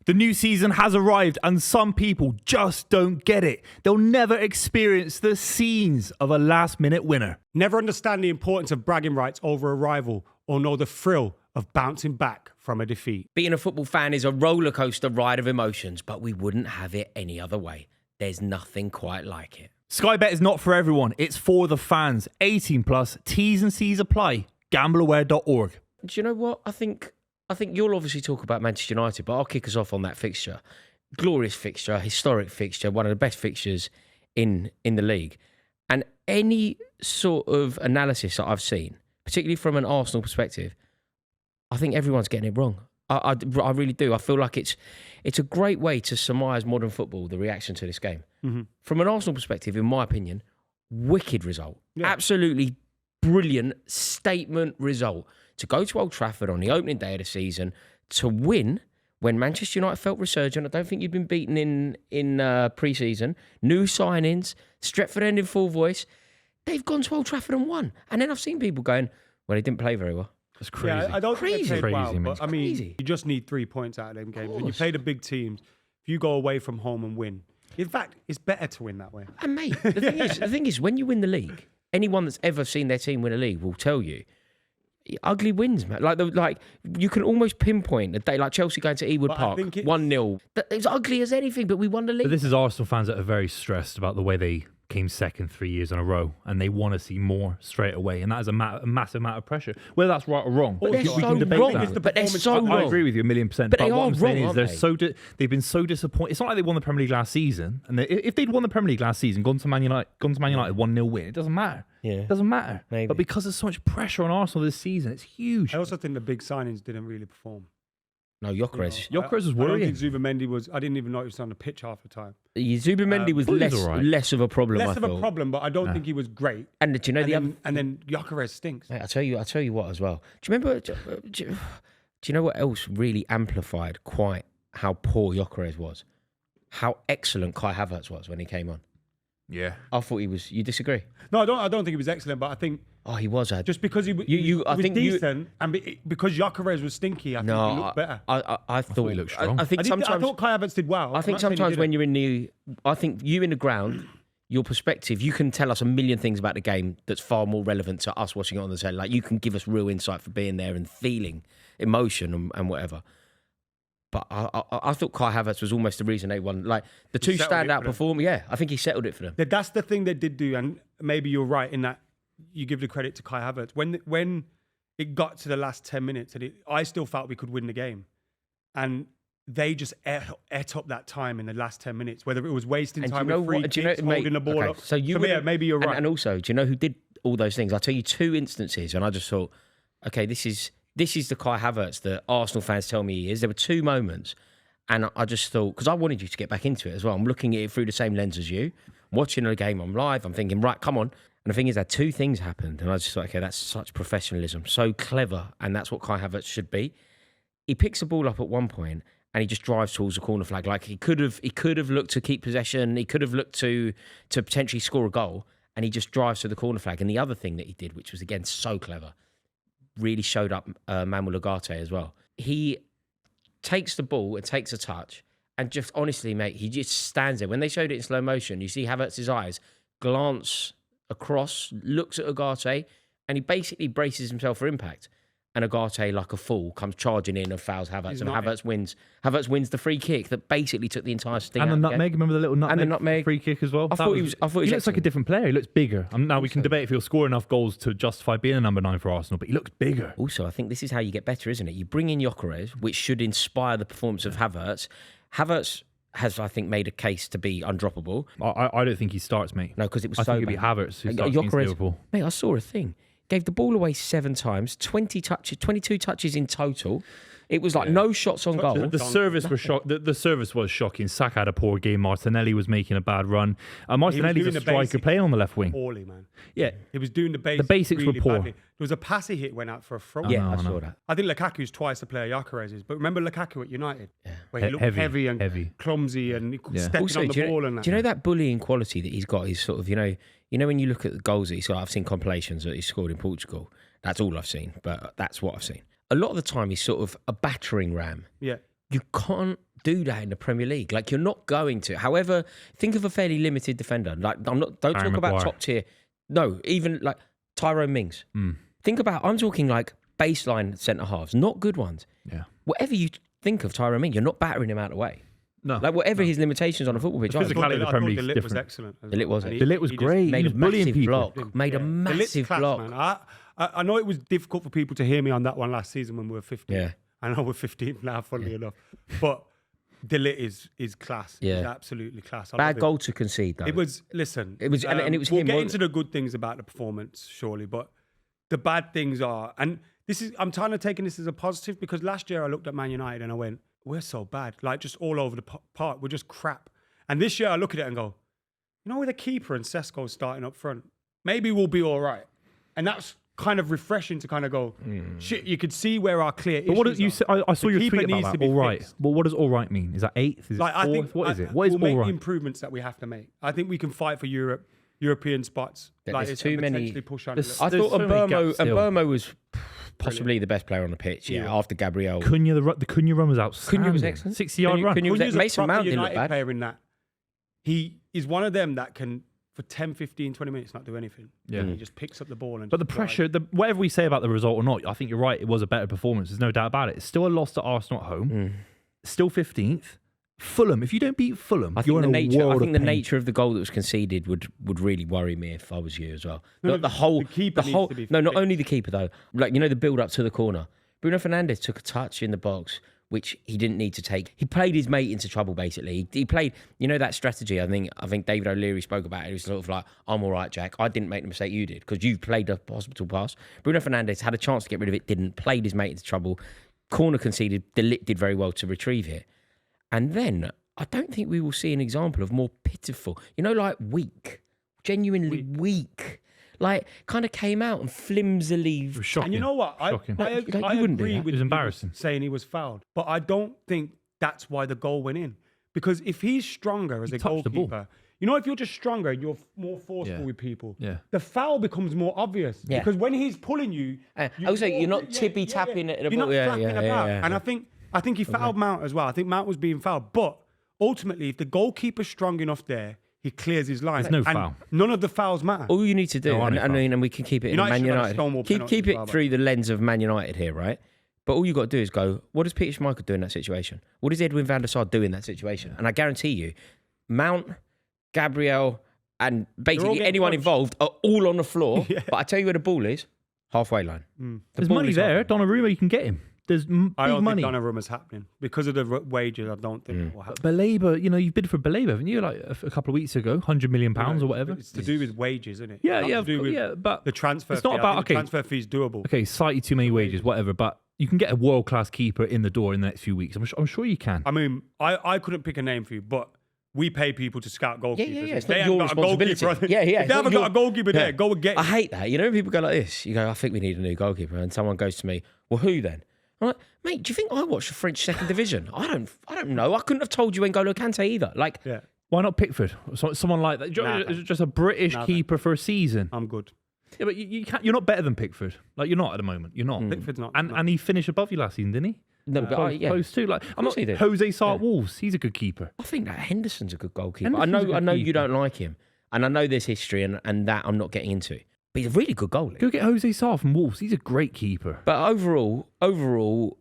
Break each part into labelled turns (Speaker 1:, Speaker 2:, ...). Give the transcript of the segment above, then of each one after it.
Speaker 1: The new season has arrived and some people just don't get it. They'll never experience the scenes of a last-minute winner.
Speaker 2: Never understand the importance of bragging rights over a rival or know the thrill of bouncing back from a defeat.
Speaker 3: Being a football fan is a roller coaster ride of emotions, but we wouldn't have it any other way. There's nothing quite like it.
Speaker 1: Sky Bet is not for everyone. It's for the fans. 18 plus. T's and C's apply. Gambleaware.org.
Speaker 3: Do you know what? I think you'll obviously talk about Manchester United, but I'll kick us off on that fixture. Glorious fixture, historic fixture, one of the best fixtures in the league. And any sort of analysis that I've seen, particularly from an Arsenal perspective, I think everyone's getting it wrong. I really do. I feel like it's a great way to surmise modern football, the reaction to this game. Mm-hmm. From an Arsenal perspective, in my opinion, wicked result. Yeah. Absolutely brilliant statement result. To go to Old Trafford on the opening day of the season, to win when Manchester United felt resurgent. I don't think you've been beaten in pre-season. New signings, Stretford End in full voice. They've gone to Old Trafford and won. And then I've seen people going, well, they didn't play very well.
Speaker 1: That's crazy.
Speaker 2: Yeah, I don't think they played well,
Speaker 1: man.
Speaker 2: but I mean, you just need 3 points out of them games. When you play the big teams, if you go away from home and win, in fact, it's better to win that way.
Speaker 3: And mate, the thing is, when you win the league, anyone that's ever seen their team win a league will tell you, ugly wins, man. Like you can almost pinpoint a day like Chelsea going to Ewood Park, 1-0. It's ugly as anything, but we won the league.
Speaker 1: But this is Arsenal fans that are very stressed about the way they came second 3 years in a row, and they want to see more straight away, and that is a massive amount of pressure. Whether that's right or wrong,
Speaker 3: but they're so wrong. But they're so wrong.
Speaker 1: I agree with you 1,000,000%.
Speaker 3: But they
Speaker 1: what
Speaker 3: are
Speaker 1: I'm saying
Speaker 3: wrong,
Speaker 1: is they've been so disappointed. It's not like they won the Premier League last season, and if they'd won the Premier League last season, gone to Man United 1-0 win, it doesn't matter.
Speaker 3: Yeah,
Speaker 1: it doesn't matter.
Speaker 3: Maybe.
Speaker 1: But because there's so much pressure on Arsenal this season, it's huge.
Speaker 2: I also think the big signings didn't really perform.
Speaker 3: No, Gyökeres.
Speaker 1: Gyökeres was worrying.
Speaker 2: I don't think Zubimendi was. I didn't even know he was on the pitch half the time.
Speaker 3: Zubimendi was less of a problem.
Speaker 2: Less of a problem, but I don't think he was great.
Speaker 3: And do you know
Speaker 2: and then Gyökeres stinks.
Speaker 3: Mate, I tell you what as well. Do you remember? Do you know what else really amplified quite how poor Gyökeres was? How excellent Kai Havertz was when he came on.
Speaker 1: Yeah,
Speaker 3: I thought he was. You disagrey?
Speaker 2: No, I don't think he was excellent, but I think.
Speaker 3: Oh, he was.
Speaker 2: Just because he was decent, and because Gyökeres was stinky, I think he looked better.
Speaker 3: I thought
Speaker 1: he looked strong.
Speaker 2: I thought Kai Havertz did well.
Speaker 3: I think sometimes when you're I think you in the ground, your perspective, you can tell us a million things about the game that's far more relevant to us watching it on the telly. Like you can give us real insight for being there and feeling emotion and whatever. But I thought Kai Havertz was almost the reason they won. Like the two standout performers, yeah, I think he settled it for them.
Speaker 2: That's the thing they did do, and maybe you're right in that you give the credit to Kai Havertz. When it got to the last 10 minutes, and I still felt we could win the game. And they just ate up that time in the last 10 minutes, whether it was wasting time with free kicks, holding the ball up.
Speaker 3: So
Speaker 2: maybe you're right.
Speaker 3: And also, do you know who did all those things? I'll tell you 2 instances, and I just thought, okay, this is the Kai Havertz that Arsenal fans tell me he is. There were 2 moments, and I just thought, because I wanted you to get back into it as well. I'm looking at it through the same lens as you. Watching the game, I'm live. I'm thinking, right, come on. And the thing is that 2 things happened, and I just thought, okay, that's such professionalism, so clever, and that's what Kai Havertz should be. He picks the ball up at one point, and he just drives towards the corner flag. Like he could have looked to keep possession. He could have looked to potentially score a goal, and he just drives to the corner flag. And the other thing that he did, which was again so clever, really showed up Manuel Ugarte as well. He takes the ball and takes a touch, and just honestly, mate, he just stands there. When they showed it in slow motion, you see Havertz's eyes glance across, looks at Ugarte, and he basically braces himself for impact. And Ugarte, like a fool, comes charging in and fouls Havertz, and Havertz wins. Havertz wins the free kick that basically took the entire sting out.
Speaker 1: And the nutmeg, remember the little nutmeg,
Speaker 3: and the nutmeg
Speaker 1: free kick as well?
Speaker 3: I thought he was
Speaker 1: he looks like a different player. He looks bigger. Now we can debate if he'll score enough goals to justify being a number 9 for Arsenal, but he looks bigger.
Speaker 3: Also, I think this is how you get better, isn't it? You bring in Gyökeres, which should inspire the performance of Havertz. Havertz has, I think, made a case to be undroppable.
Speaker 1: I don't think he starts, mate.
Speaker 3: No, because it was
Speaker 1: I
Speaker 3: so
Speaker 1: think it'd be Havertz who starts against Liverpool.
Speaker 3: Mate, I saw a thing. Gave the ball away 7 times, 22 touches in total. It was like no shots on goal.
Speaker 1: The service was the service was shocking. Saka had a poor game. Martinelli was making a bad run. Martinelli's a striker playing on the left wing.
Speaker 2: Poorly, man.
Speaker 1: Yeah,
Speaker 2: he was doing the basics.
Speaker 1: The basics
Speaker 2: really
Speaker 1: were poor.
Speaker 2: Badly. There was a pass he hit went out for a throw.
Speaker 3: Yeah, I saw that.
Speaker 2: I think Lukaku's twice the player Gyökeres is. But remember Lukaku at United, where he looked heavy and clumsy and stepping
Speaker 3: also,
Speaker 2: on the ball and that.
Speaker 3: Do you know that bullying quality that he's got? He's sort of, you know when you look at the goals that he's got. I've seen compilations that he scored in Portugal. That's all I've seen, but that's what I've seen. A lot of the time, he's sort of a battering ram.
Speaker 2: Yeah.
Speaker 3: You can't do that in the Premier League. Like, you're not going to. However, think of a fairly limited defender. Like, don't talk about
Speaker 1: Maguire.
Speaker 3: top tier. No, even like Tyrone Mings. Think about, I'm talking like baseline centre halves, not good ones.
Speaker 1: Yeah.
Speaker 3: Whatever you think of Tyrone Mings, you're not battering him out of the way.
Speaker 1: No.
Speaker 3: Like, whatever his limitations on a football pitch
Speaker 1: The
Speaker 3: are.
Speaker 1: physicality of the Premier League is
Speaker 2: De Ligt was
Speaker 1: different.
Speaker 2: excellent.
Speaker 3: De Ligt was
Speaker 2: And
Speaker 3: it.
Speaker 1: De Ligt was
Speaker 2: he
Speaker 1: great.
Speaker 3: Made
Speaker 1: He
Speaker 3: a
Speaker 1: was bullying
Speaker 3: massive
Speaker 1: people.
Speaker 3: block. Made a
Speaker 2: De Ligt's
Speaker 3: massive
Speaker 2: class,
Speaker 3: block.
Speaker 2: man. I know it was difficult for people to hear me on that one last season when we were 15.
Speaker 3: Yeah.
Speaker 2: I know we're 15 now, funnily enough. But De Ligt is class.
Speaker 3: Yeah.
Speaker 2: He's absolutely class. I love
Speaker 3: Bad
Speaker 2: him.
Speaker 3: goal to concede, though.
Speaker 2: It was, listen.
Speaker 3: It was- and it was
Speaker 2: We'll
Speaker 3: him,
Speaker 2: get
Speaker 3: wasn't
Speaker 2: into the good things about the performance, surely. But the bad things are, and I'm kind of taking this as a positive because last year I looked at Man United and I went, we're so bad. Like, just all over the park. We're just crap. And this year I look at it and go, you know, with a keeper and Sesko starting up front, maybe we'll be all right. And that's kind of refreshing to kind of go, shit, you could see where our clear issues
Speaker 1: But what did you
Speaker 2: are.
Speaker 1: say? I saw
Speaker 2: The
Speaker 1: your
Speaker 2: keeper
Speaker 1: tweet about
Speaker 2: needs to
Speaker 1: that.
Speaker 2: be
Speaker 1: All right.
Speaker 2: fixed.
Speaker 1: Well, what does all right mean? Is that eighth? Is
Speaker 2: Like,
Speaker 1: it
Speaker 2: I
Speaker 1: fourth?
Speaker 2: think
Speaker 1: What is it? What is
Speaker 2: we'll make
Speaker 1: all
Speaker 2: the
Speaker 1: right?
Speaker 2: improvements that we have to make. I think we can fight for European spots.
Speaker 3: There's
Speaker 2: Like, it's
Speaker 3: too many-
Speaker 2: potentially push on.
Speaker 1: There's-
Speaker 3: I
Speaker 1: There's
Speaker 3: thought
Speaker 1: so many gaps still.
Speaker 3: Mbeumo was possibly the best player on the pitch, after Gabriel.
Speaker 1: Cunha, the Cunha run was outstanding.
Speaker 3: Cunha was excellent.
Speaker 1: 60-yard run.
Speaker 3: Cunha was
Speaker 2: Cunha's a
Speaker 3: Mason
Speaker 2: proper
Speaker 3: Mount didn't look
Speaker 2: United
Speaker 3: bad.
Speaker 2: player in that. He is one of them that can, for 10, 15, 20 minutes, not do anything.
Speaker 1: Yeah.
Speaker 2: He just picks up the ball. And
Speaker 1: But the
Speaker 2: just drives.
Speaker 1: pressure, whatever we say about the result or not, I think you're right. It was a better performance. There's no doubt about it. It's still a loss to Arsenal at home. Still 15th. Fulham. If you don't beat Fulham,
Speaker 3: I
Speaker 1: you're
Speaker 3: think
Speaker 1: in a world
Speaker 3: the
Speaker 1: of pain.
Speaker 3: nature of the goal that was conceded would really worry me if I was you as well.
Speaker 2: No,
Speaker 3: Not the whole,
Speaker 2: the keeper
Speaker 3: the
Speaker 2: needs
Speaker 3: whole.
Speaker 2: to be
Speaker 3: No, not
Speaker 2: fixed.
Speaker 3: only the keeper though. Like, you know, the build up to the corner. Bruno Fernandes took a touch in the box which he didn't need to take. He played his mate into trouble basically. He played, you know, that strategy. I think David O'Leary spoke about it. It was sort of like, I'm all right, Jack. I didn't make the mistake you did because you played a hospital pass. Bruno Fernandes had a chance to get rid of it, didn't. Played his mate into trouble. Corner conceded. De Ligt did very well to retrieve it. And then I don't think we will see an example of more pitiful, you know, like weak, genuinely weak. Like, kind of came out and flimsily.
Speaker 1: It was shocking.
Speaker 2: And you know what? I
Speaker 3: you wouldn't do
Speaker 2: agree
Speaker 3: that.
Speaker 2: with
Speaker 1: It was
Speaker 2: you
Speaker 1: embarrassing.
Speaker 2: saying he was fouled, but I don't think that's why the goal went in. Because if he's stronger as a
Speaker 1: touched the ball.
Speaker 2: goalkeeper, you know, if you're just stronger, you're more forceful
Speaker 1: Yeah.
Speaker 2: with people.
Speaker 1: Yeah.
Speaker 2: The foul becomes more obvious
Speaker 3: Yeah.
Speaker 2: because when he's pulling you,
Speaker 3: Also, you're not tippy-tapping at the
Speaker 2: you're
Speaker 3: ball.
Speaker 2: not
Speaker 3: Yeah,
Speaker 2: flapping
Speaker 3: yeah,
Speaker 2: about.
Speaker 3: yeah,
Speaker 2: And
Speaker 3: yeah.
Speaker 2: I think he fouled Mount as well. I think Mount was being fouled, but ultimately, if the goalkeeper's strong enough there, he clears his line.
Speaker 1: There's no
Speaker 2: And
Speaker 1: foul.
Speaker 2: None of the fouls matter.
Speaker 3: All you need to do,
Speaker 1: No, I know
Speaker 3: and we can keep it in
Speaker 2: United
Speaker 3: Man
Speaker 2: should have a
Speaker 3: United.
Speaker 2: Stonewall
Speaker 3: Keep
Speaker 2: penalty
Speaker 3: it
Speaker 2: as well,
Speaker 3: through the lens of Man United here, right? But all you got to do is go, what does Peter Schmeichel do in that situation? What does Edwin van der Sar do in that situation? And I guarantee you, Mount, Gabriel, and basically
Speaker 2: getting
Speaker 3: anyone
Speaker 2: punched.
Speaker 3: involved are all on the floor. But I tell you where the ball is, halfway line. The
Speaker 1: There's
Speaker 3: ball
Speaker 1: money
Speaker 3: is
Speaker 1: there.
Speaker 3: halfway.
Speaker 1: Donnarumma, you can get him. There's
Speaker 2: I
Speaker 1: big
Speaker 2: don't
Speaker 1: money.
Speaker 2: think Donnarumma's happening because of the wages. I don't think it will happen.
Speaker 1: Baleba, you know, you bid for Baleba, haven't you? Like a couple of weeks ago, £100 million or whatever.
Speaker 2: It's to do with wages, isn't it?
Speaker 1: Yeah,
Speaker 2: Not
Speaker 1: yeah,
Speaker 2: to
Speaker 1: of
Speaker 2: do
Speaker 1: course,
Speaker 2: with
Speaker 1: yeah, but
Speaker 2: the transfer.
Speaker 1: it's not
Speaker 2: fee. I
Speaker 1: about-
Speaker 2: think the
Speaker 1: okay.
Speaker 2: transfer fee is doable.
Speaker 1: Okay, slightly too many wages, whatever. But you can get a world-class keeper in the door in the next few weeks. I'm sure you can.
Speaker 2: I mean, I couldn't pick a name for you, but we pay people to scout goalkeepers.
Speaker 3: Yeah.
Speaker 2: If
Speaker 3: It's
Speaker 2: they
Speaker 3: not
Speaker 2: haven't
Speaker 3: your
Speaker 2: got a goalkeeper,
Speaker 3: responsibility. Yeah.
Speaker 2: If
Speaker 3: It's
Speaker 2: they
Speaker 3: not
Speaker 2: haven't got a goalkeeper there, go and get
Speaker 3: I
Speaker 2: him.
Speaker 3: hate that. You know, when people go like this, you go, I think we need a new goalkeeper. And someone goes to me, well, who then? I'm like, mate, do you think I watch the French second division? I don't know. I couldn't have told you N'Golo Kante either. Like,
Speaker 2: Yeah,
Speaker 1: Why not Pickford? Someone like that.
Speaker 2: Nah.
Speaker 1: Just a British
Speaker 2: Nah.
Speaker 1: keeper for a season.
Speaker 2: I'm good.
Speaker 1: Yeah, but you can't. You're not better than Pickford. Like you're not at the moment. You're not.
Speaker 2: Pickford's not.
Speaker 1: And he finished above you last season, didn't he?
Speaker 3: no, but
Speaker 1: Close too. Like I'm
Speaker 3: course
Speaker 1: not.
Speaker 3: he did.
Speaker 1: Jose Sarr at Wolves. He's a good keeper.
Speaker 3: I think that Henderson's a good goalkeeper.
Speaker 1: Henderson's a good
Speaker 3: I know you
Speaker 1: keeper.
Speaker 3: don't like him. And I know there's history and that I'm not getting into. But he's a really good goalie.
Speaker 1: Go get Jose Sarr from Wolves. He's a great keeper.
Speaker 3: But overall,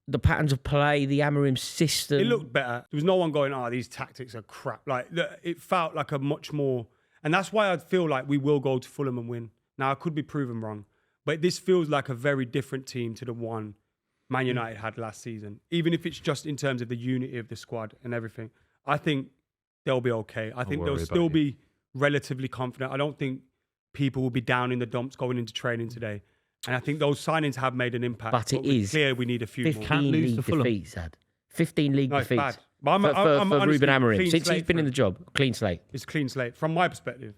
Speaker 3: the patterns of play, the Amorim system.
Speaker 2: It looked better. There was no one going, these tactics are crap. Like, it felt like a much more... And that's why I feel like we will go to Fulham and win. Now, I could be proven wrong, but this feels like a very different team to the one Man United had last season. Even if it's just in terms of the unity of the squad and everything. I think they'll be okay. I think they'll
Speaker 1: worry
Speaker 2: still
Speaker 1: about you.
Speaker 2: be relatively confident. I don't think people will be down in the dumps going into training today. And I think those signings have made an impact.
Speaker 3: But it
Speaker 2: it's
Speaker 3: is
Speaker 2: clear we need a few more.
Speaker 3: 15
Speaker 1: lose
Speaker 3: league
Speaker 1: to Fulham.
Speaker 3: defeats, Dad. 15 league
Speaker 2: No, it's
Speaker 3: defeats.
Speaker 2: bad. But I'm
Speaker 3: for
Speaker 2: honestly
Speaker 3: Ruben Amorim.
Speaker 2: clean
Speaker 3: Since he's
Speaker 2: slate
Speaker 3: been
Speaker 2: for
Speaker 3: in the
Speaker 2: him.
Speaker 3: job, clean slate.
Speaker 2: It's clean slate from my perspective.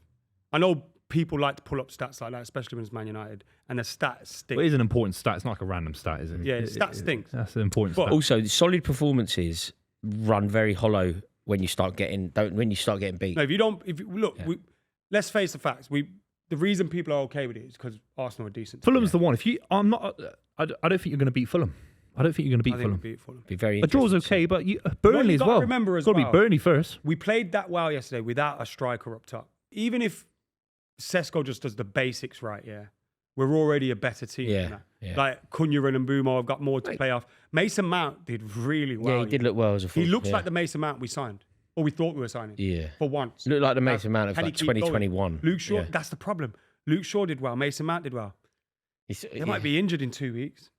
Speaker 2: I know people like to pull up stats like that, especially when it's Man United, and the stats stink.
Speaker 1: But it is an important stat. It's not like a random stat, is it?
Speaker 2: Yeah, stat stinks.
Speaker 1: That's an important
Speaker 2: But
Speaker 1: stat.
Speaker 3: Also, solid performances run very hollow when you start getting beat.
Speaker 2: No, let's face the facts. The reason people are okay with it is because Arsenal are decent.
Speaker 1: Fulham's the one. I'm not. I don't think you're going to beat Fulham. I don't think you're going to
Speaker 2: I
Speaker 1: beat
Speaker 2: think we'll
Speaker 1: Fulham.
Speaker 2: beat Fulham.
Speaker 3: Be very
Speaker 1: A draw's
Speaker 3: interesting to
Speaker 1: okay,
Speaker 3: see.
Speaker 1: but
Speaker 2: What
Speaker 1: Burnley
Speaker 2: you
Speaker 1: as
Speaker 2: gotta
Speaker 1: well.
Speaker 2: remember as
Speaker 1: Got to be
Speaker 2: well-
Speaker 1: Burnley first.
Speaker 2: We played that well yesterday without a striker up top. Even if Sesko just does the basics right, we're already a better team.
Speaker 3: Yeah,
Speaker 2: than that.
Speaker 3: yeah.
Speaker 2: Like Cunha and Mbeumo have got more to play off. Mason Mount did really well.
Speaker 3: Yeah, he did look well as a
Speaker 2: He
Speaker 3: full.
Speaker 2: looks
Speaker 3: yeah.
Speaker 2: like the Mason Mount we signed, or we thought we were signing.
Speaker 3: Yeah.
Speaker 2: For once.
Speaker 3: Looked like the Mason Mount of
Speaker 2: Can he
Speaker 3: like
Speaker 2: keep going?
Speaker 3: 2021.
Speaker 2: Luke Shaw,
Speaker 3: Yeah.
Speaker 2: that's the problem. Luke Shaw did well. Mason Mount did well. They might be injured in 2 weeks.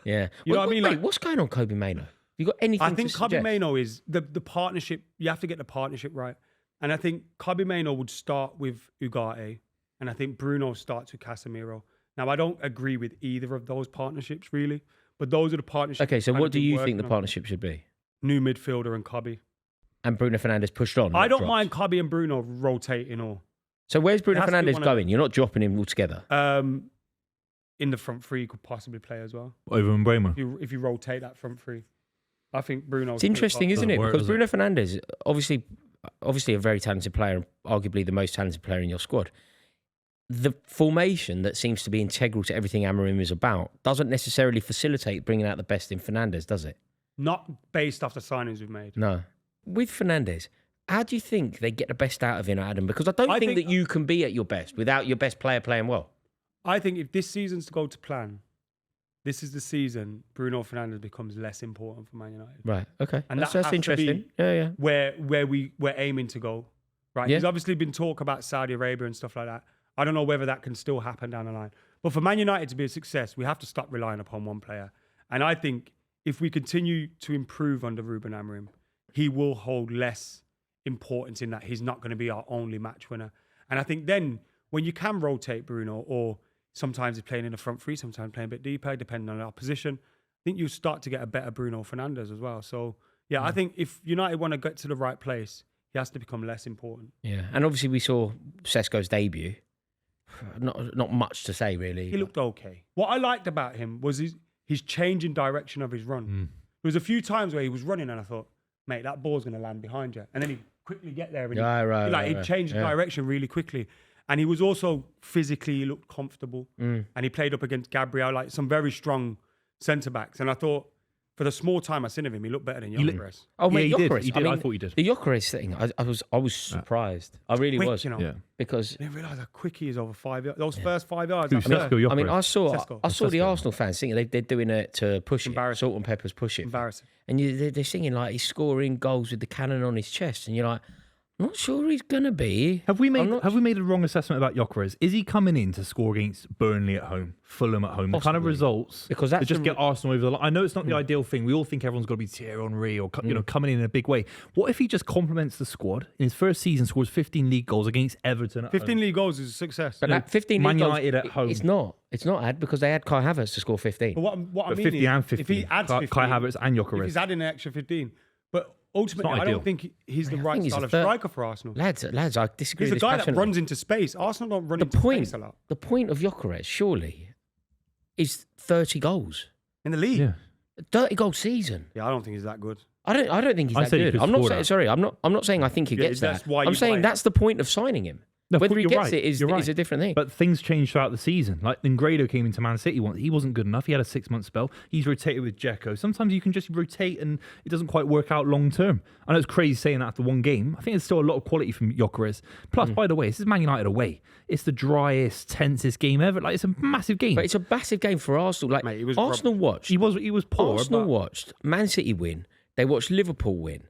Speaker 3: Yeah.
Speaker 2: You know what I mean?
Speaker 3: Wait,
Speaker 2: Like-
Speaker 3: what's going on, Kobe Mano? You got anything
Speaker 2: I think
Speaker 3: to
Speaker 2: Kobe
Speaker 3: suggest?
Speaker 2: Mano is the partnership. You have to get the partnership right. And I think Kobe Mano would start with Ugarte. And I think Bruno starts with Casemiro. Now, I don't agree with either of those partnerships, really. But those are the partnerships.
Speaker 3: Okay, so
Speaker 2: we've
Speaker 3: what do
Speaker 2: been
Speaker 3: you
Speaker 2: working
Speaker 3: think the
Speaker 2: on.
Speaker 3: partnership should be?
Speaker 2: New midfielder and Kobe.
Speaker 3: And Bruno Fernandes pushed on.
Speaker 2: I
Speaker 3: not
Speaker 2: don't
Speaker 3: dropped.
Speaker 2: mind Kobe and Bruno rotating or
Speaker 3: So where's Bruno
Speaker 2: It has to be
Speaker 3: Fernandes
Speaker 2: one of
Speaker 3: going? You're not dropping him altogether.
Speaker 2: in the front three. Could possibly play as well.
Speaker 1: Over Mbeumo.
Speaker 2: If you rotate that front three. I think Bruno.
Speaker 3: It's interesting, isn't it?
Speaker 1: Doesn't work,
Speaker 3: Because
Speaker 1: does it?
Speaker 3: Bruno Fernandes, obviously a very talented player, and arguably the most talented player in your squad. The formation that seems to be integral to everything Amorim is about doesn't necessarily facilitate bringing out the best in Fernandes, does it?
Speaker 2: Not based off the signings we've made.
Speaker 3: No. With Fernandes, how do you think they get the best out of him, Adam? Because I don't
Speaker 2: I
Speaker 3: think
Speaker 2: think-
Speaker 3: that you can be at your best without your best player playing well.
Speaker 2: I think if this season's to go to plan, this is the season Bruno Fernandes becomes less important for Man United.
Speaker 3: Right. Okay.
Speaker 2: And
Speaker 3: that's
Speaker 2: that has to
Speaker 3: interesting.
Speaker 2: be-
Speaker 3: Yeah.
Speaker 2: Where we're aiming to go, right?
Speaker 3: Yeah.
Speaker 2: There's obviously been talk about Saudi Arabia and stuff like that. I don't know whether that can still happen down the line. But for Man United to be a success, we have to stop relying upon one player. And I think if we continue to improve under Ruben Amorim, he will hold less importance in that he's not going to be our only match winner. And I think then when you can rotate Bruno, or sometimes he's playing in the front three, sometimes playing a bit deeper, depending on our position, I think you start to get a better Bruno Fernandes as well. So, I think if United want to get to the right place, he has to become less important.
Speaker 3: Yeah. And obviously we saw Sesko's debut. Not much to say, really.
Speaker 2: He looked okay. What I liked about him was his change in direction of his run. There was a few times where he was running and I thought, mate, that ball's going to land behind you. And then he'd quickly get there and he'd change the direction really quickly. And he was also physically, he looked comfortable. And he played up against Gabriel, like some very strong centre-backs. And I thought, for the small time I've seen of him, he looked better than Gyökeres.
Speaker 3: Oh, mate,
Speaker 1: he did.
Speaker 3: Gyökeres.
Speaker 1: He did. I thought he did.
Speaker 3: The Gyökeres thing, I was surprised. I really
Speaker 2: Quick,
Speaker 3: was.
Speaker 2: you know.
Speaker 1: Yeah.
Speaker 3: Because
Speaker 2: I didn't realise how quick he is over 5 yards. Those first 5 yards.
Speaker 1: Who,
Speaker 2: after
Speaker 1: Sesko,
Speaker 2: that,
Speaker 3: I mean, I saw
Speaker 2: Sesko.
Speaker 3: the Arsenal fans singing. They're doing it to push it.
Speaker 2: Embarrassing.
Speaker 3: Salt and Peppers push it.
Speaker 2: Embarrassing.
Speaker 3: And they're singing like he's scoring goals with the cannon on his chest, and you're like, I'm not sure he's gonna be.
Speaker 1: Have we
Speaker 3: I'm
Speaker 1: made
Speaker 3: not
Speaker 1: a wrong assessment about Gyökeres? Is he coming in to score against Burnley at home, Fulham at home, the kind of
Speaker 3: Possibly.
Speaker 1: results
Speaker 3: Because
Speaker 1: to
Speaker 3: that's
Speaker 1: just
Speaker 3: the-
Speaker 1: get Arsenal over the line? I know it's not the ideal thing. We all think everyone's got to be Thierry Henry or coming in a big way. What if he just complements the squad in his first season, scores 15 league goals against Everton at
Speaker 2: 15
Speaker 1: home?
Speaker 2: league goals is a success.
Speaker 3: But that 15
Speaker 1: Man
Speaker 3: league goals,
Speaker 1: United at home.
Speaker 3: It's not. It's not Ad because they had Kai Havertz to score 15.
Speaker 2: But what I
Speaker 1: But
Speaker 2: mean
Speaker 1: 50
Speaker 2: is,
Speaker 1: and 15.
Speaker 2: if he adds
Speaker 1: Kai
Speaker 2: 15,
Speaker 1: Havertz and
Speaker 2: if
Speaker 1: Gyökeres.
Speaker 2: he's adding an extra 15, but ultimately,
Speaker 1: not
Speaker 2: I
Speaker 1: ideal.
Speaker 2: don't think he's the
Speaker 3: I
Speaker 2: right
Speaker 3: think he's
Speaker 2: style
Speaker 3: a
Speaker 2: of
Speaker 3: third-
Speaker 2: striker for Arsenal.
Speaker 3: Lads, I disagree
Speaker 2: He's a
Speaker 3: with this
Speaker 2: guy that
Speaker 3: passionately.
Speaker 2: runs into space. Arsenal don't run
Speaker 3: The
Speaker 2: into
Speaker 3: point,
Speaker 2: space a lot
Speaker 3: the point of Gyökeres, surely, is 30 goals.
Speaker 2: in the league.
Speaker 1: Yeah.
Speaker 3: 30 goal season.
Speaker 2: Yeah, I don't think he's that good.
Speaker 3: I don't think he's
Speaker 1: I
Speaker 3: that
Speaker 1: said he
Speaker 3: good.
Speaker 1: could
Speaker 3: I'm not
Speaker 1: score
Speaker 3: saying
Speaker 1: that.
Speaker 3: sorry. I'm not saying I think he
Speaker 2: Yeah,
Speaker 3: gets
Speaker 2: that's
Speaker 3: that.
Speaker 2: why
Speaker 3: I'm
Speaker 2: you
Speaker 3: saying
Speaker 2: buy it.
Speaker 3: that's the point of signing him.
Speaker 1: No,
Speaker 3: Whether he
Speaker 1: you're
Speaker 3: gets
Speaker 1: right.
Speaker 3: it is
Speaker 1: You're right.
Speaker 3: a different thing.
Speaker 1: But things changed throughout the season. Like Ngredo came into Man City once. He wasn't good enough. He had a 6-month spell. He's rotated with Dzeko. Sometimes you can just rotate and it doesn't quite work out long term. I know it's crazy saying that after one game. I think there's still a lot of quality from Gyökeres. Plus, by the way, this is Man United away. It's the driest, tensest game ever. Like, it's a massive game.
Speaker 3: But it's a massive game for Arsenal. Like
Speaker 2: Mate, it was
Speaker 3: Arsenal watched.
Speaker 1: He was poor.
Speaker 3: Arsenal
Speaker 1: but
Speaker 3: watched Man City win. They watched Liverpool win.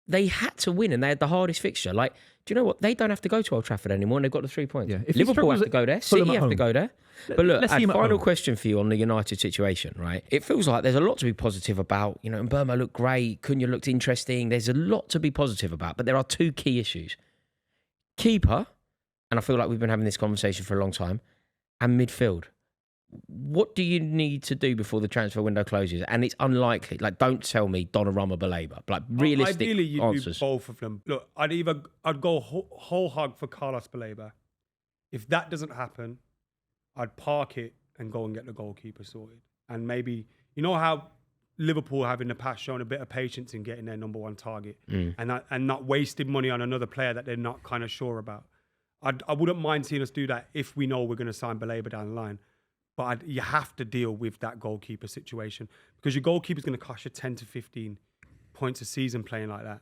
Speaker 3: They had to win, and they had the hardest fixture. Like, do you know what? They don't have to go to Old Trafford anymore, and they've got the 3 points.
Speaker 1: Yeah. If he
Speaker 3: Liverpool have
Speaker 1: struggles
Speaker 3: to go there.
Speaker 1: at Fulham
Speaker 3: City
Speaker 1: at
Speaker 3: have to
Speaker 1: home.
Speaker 3: go there. But look,
Speaker 1: let's see
Speaker 3: a
Speaker 1: him at
Speaker 3: final
Speaker 1: home.
Speaker 3: question for you on the United situation, right? It feels like there's a lot to be positive about. You know, Mbeumo looked great. Cunha looked interesting. There's a lot to be positive about, but there are 2 key issues. Keeper, and I feel like we've been having this conversation for a long time, and midfield. What do you need to do before the transfer window closes? And it's unlikely. Like, don't tell me Donnarumma, Baleba. Like, realistic
Speaker 2: Ideally, you
Speaker 3: answers.
Speaker 2: do both of them. Look, I'd go whole hog for Carlos Baleba. If that doesn't happen, I'd park it and go and get the goalkeeper sorted. And maybe, you know how Liverpool have in the past shown a bit of patience in getting their number 1 target and not wasting money on another player that they're not kind of sure about. I wouldn't mind seeing us do that if we know we're going to sign Baleba down the line. But you have to deal with that goalkeeper situation because your goalkeeper's going to cost you 10 to 15 points a season playing like that.